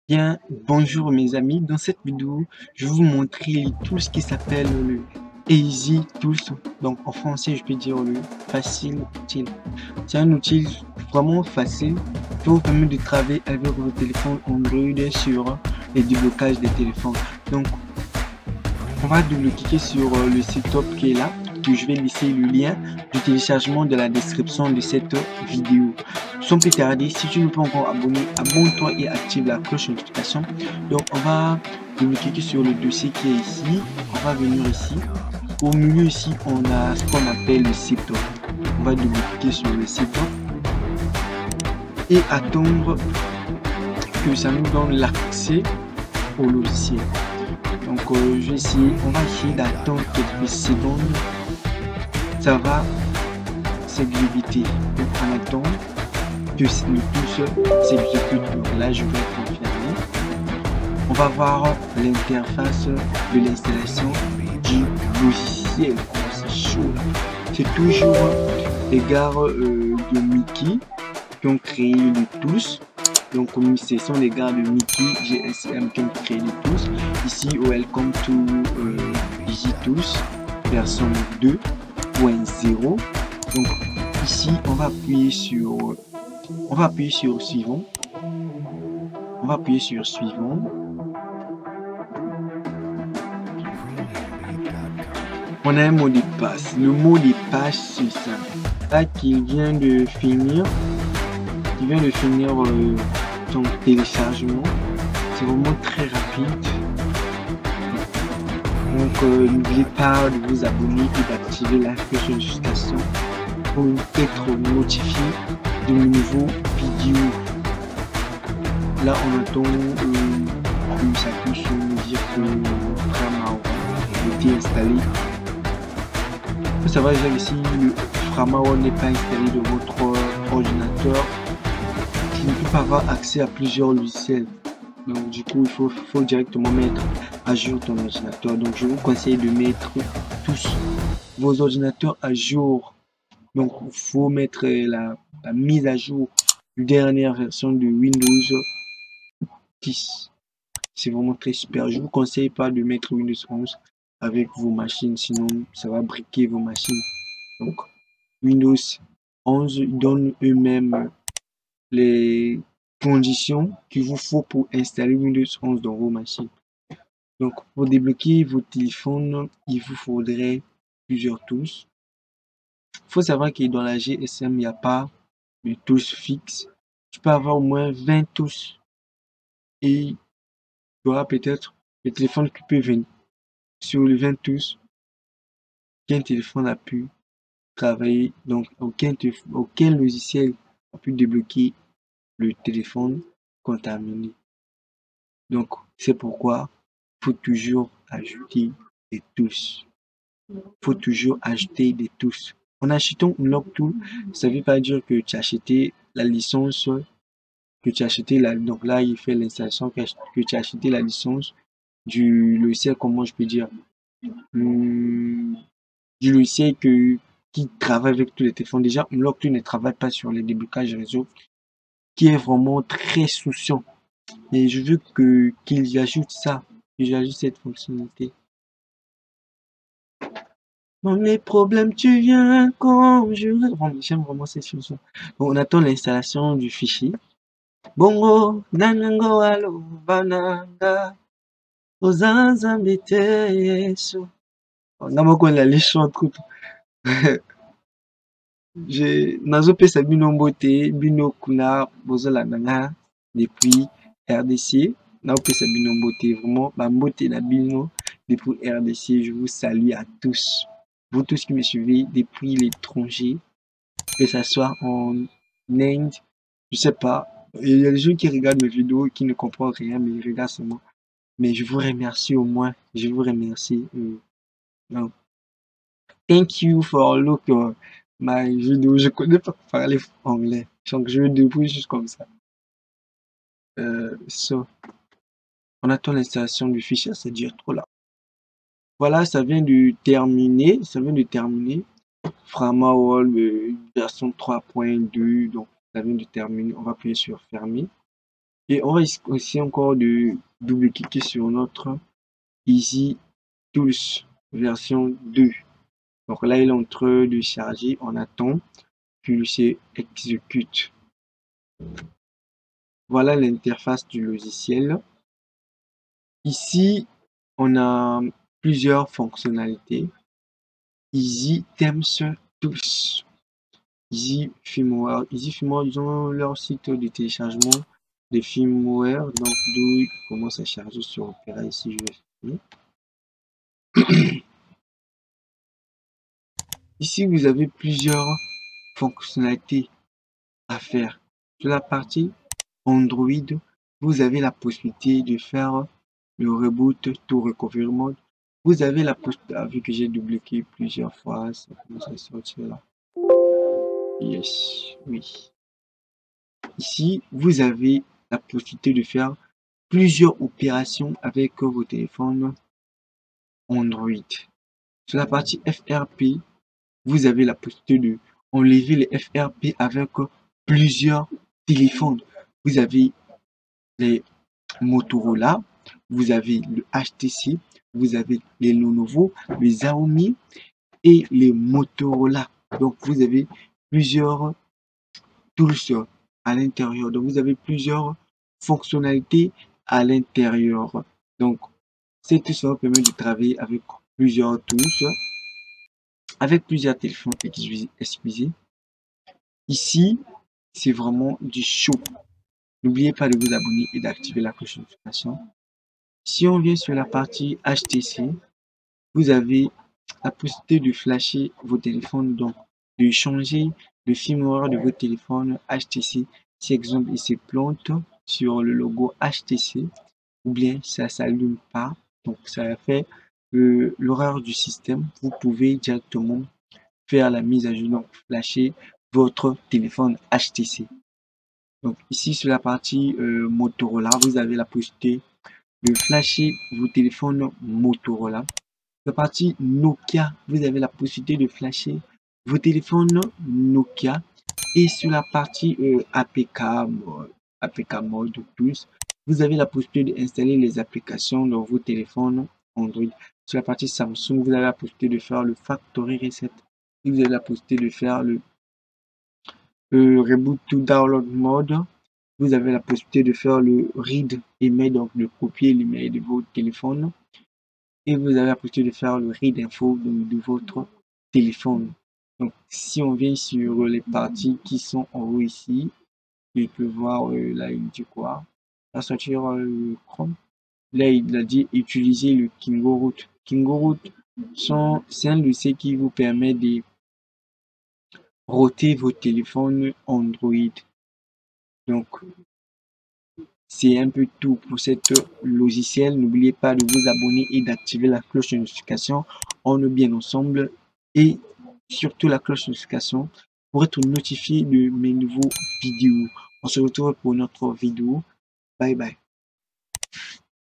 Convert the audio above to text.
Bien, bonjour mes amis, dans cette vidéo, je vais vous montrer tout ce qui s'appelle le Easy Tools, donc en français je peux dire le facile utile. C'est un outil vraiment facile qui vous permet de travailler avec vos téléphones Android sur les déblocages des téléphones. Donc on va double-cliquer sur le setup qui est là, que je vais laisser le lien du téléchargement de la description de cette vidéo. Sans plus tarder, si tu n'es pas encore abonné, abonne-toi et active la cloche de notification. Donc on va double-cliquer sur le dossier qui est ici. On va venir ici. Au milieu ici, on a ce qu'on appelle le setup. On va double-cliquer sur le setup et attendre que ça nous donne l'accès au logiciel. Donc on va essayer d'attendre quelques secondes. Ça va s'exécuter. Donc on attend que le tout s'exécute. Donc là je vais confirmer. On va voir l'interface de l'installation du logiciel. C'est chaud là. C'est toujours les gars de Mickey qui ont créé le tous. Donc ce sont les gars de Mickey GSM qui ont créé le tous. Ici Welcome to Easy Tools version 2.0. Donc ici on va appuyer sur suivant. On va appuyer sur suivant. On a un mot de passe. Le mot de passe c'est ça. Là qui vient de finir. Ton téléchargement. C'est vraiment très rapide. Donc n'oubliez pas de vous abonner et d'activer la cloche de notification pour être notifié de mes nouveaux vidéos. Là on attend que ça puisse nous dire que Frama a été installé. Il faut savoir déjà que si le Frama n'est pas installé de votre ordinateur, tu ne peux pas avoir accès à plusieurs logiciels. Donc du coup il faut directement mettre à jour ton ordinateur. Donc je vous conseille de mettre tous vos ordinateurs à jour. Donc il faut mettre la mise à jour du dernière version de Windows 10. C'est vraiment très super. Je vous conseille pas de mettre Windows 11 avec vos machines, sinon ça va briquer vos machines. Donc Windows 11 donne eux-mêmes les conditions qu'il vous faut pour installer Windows 11 dans vos machines. Donc pour débloquer vos téléphones, il vous faudrait plusieurs tools. Il faut savoir que dans la GSM, il n'y a pas de tools fixe. Tu peux avoir au moins 20 tools et tu auras peut-être le téléphone qui peut venir. Sur les 20 tools, aucun téléphone a pu travailler, donc aucun logiciel a pu débloquer le téléphone contaminé. Donc c'est pourquoi il faut toujours ajouter des tools. Faut toujours acheter des tools. En achetant Unlock Tool, ça veut pas dire que tu as acheté la licence, que tu as acheté la, donc là il fait l'installation, que tu as acheté la licence du logiciel, comment je peux dire, du logiciel qui travaille avec tous les téléphones. Déjà, Unlock Tool ne travaille pas sur les déblocages réseau, qui est vraiment très souciant. Et je veux qu'ils ajoutent ça, qu'ils ajoutent cette fonctionnalité. Dans les problèmes, tu viens conjurer. J'aime vraiment cette chanson. Bon, on attend l'installation du fichier. Bongo, nanango, alo, bananga, ozaza, beteso. On a beaucoup la légende. Nazopesa bino mbote, bino kuna, bozola nanga, depuis RDC. Naopesa bino mbote, vraiment, ba mbote na bino, depuis RDC. Je vous salue à tous. Vous tous qui me suivez depuis l'étranger, que ça soit en Inde, je sais pas. Il y a des gens qui regardent mes vidéos et qui ne comprennent rien, mais ils regardent seulement. Mais je vous remercie au moins. Je vous remercie. Donc, thank you for look my video. Je connais pas parler anglais. Donc, je vais débrouiller juste comme ça. So, on attend l'installation du fichier, c'est dire trop là. Voilà, ça vient de terminer. Ça vient de terminer. Frama World version 3.2, donc ça vient de terminer. On va appuyer sur fermer. Et on va aussi encore de double-cliquer sur notre Easy Tools version 2. Donc là, il est en train de charger, on attend qu'il s'exécute. Voilà l'interface du logiciel. Ici, on a plusieurs fonctionnalités. Easy Themes Tools, Easy Firmware. Easy Firmware, ils ont leur site de téléchargement des firmware. Donc, d'où il commence à charger sur Opera. Ici, je vais faire. Ici, vous avez plusieurs fonctionnalités à faire. Sur la partie Android, vous avez la possibilité de faire le reboot to recovery mode. Vous avez la possibilité, vu que j'ai double-cliqué plusieurs fois, ça commence à sortir là. Yes, oui. Ici, vous avez la possibilité de faire plusieurs opérations avec vos téléphones Android. Sur la partie FRP, vous avez la possibilité de enlever les FRP avec plusieurs téléphones. Vous avez les Motorola, vous avez le HTC, vous avez les Lenovo, les Xiaomi et les Motorola. Donc, vous avez plusieurs tools à l'intérieur. Donc, vous avez plusieurs fonctionnalités à l'intérieur. Donc, c'est tout ça permet de travailler avec plusieurs tools, avec plusieurs téléphones excusez. Ici, c'est vraiment du show. N'oubliez pas de vous abonner et d'activer la cloche de notification. Si on vient sur la partie HTC, vous avez la possibilité de flasher vos téléphones, donc de changer le firmware de votre téléphone HTC. Si exemple il se plante sur le logo HTC, ou bien ça s'allume pas, donc ça fait l'erreur du système, vous pouvez directement faire la mise à jour, donc flasher votre téléphone HTC. Donc ici sur la partie Motorola, vous avez la possibilité de flasher vos téléphones Motorola. Sur la partie Nokia, vous avez la possibilité de flasher vos téléphones Nokia. Et sur la partie APK Mode Plus, vous avez la possibilité d'installer les applications dans vos téléphones Android. Sur la partie Samsung, vous avez la possibilité de faire le Factory Reset. Et vous avez la possibilité de faire le Reboot to Download Mode. Vous avez la possibilité de faire le read email, donc de copier l'email de votre téléphone. Et vous avez la possibilité de faire le read info de votre téléphone. Donc, si on vient sur les parties qui sont en haut ici, il peut voir là, il dit quoi? À sortir Chrome. Là, il a dit utiliser le Kingoroot. Kingoroot, c'est un logiciel qui vous permet de roter vos téléphones Android. Donc, c'est un peu tout pour cette logiciel. N'oubliez pas de vous abonner et d'activer la cloche de notification. On est bien ensemble et surtout la cloche de notification pour être notifié de mes nouveaux vidéos. On se retrouve pour notre vidéo. Bye bye.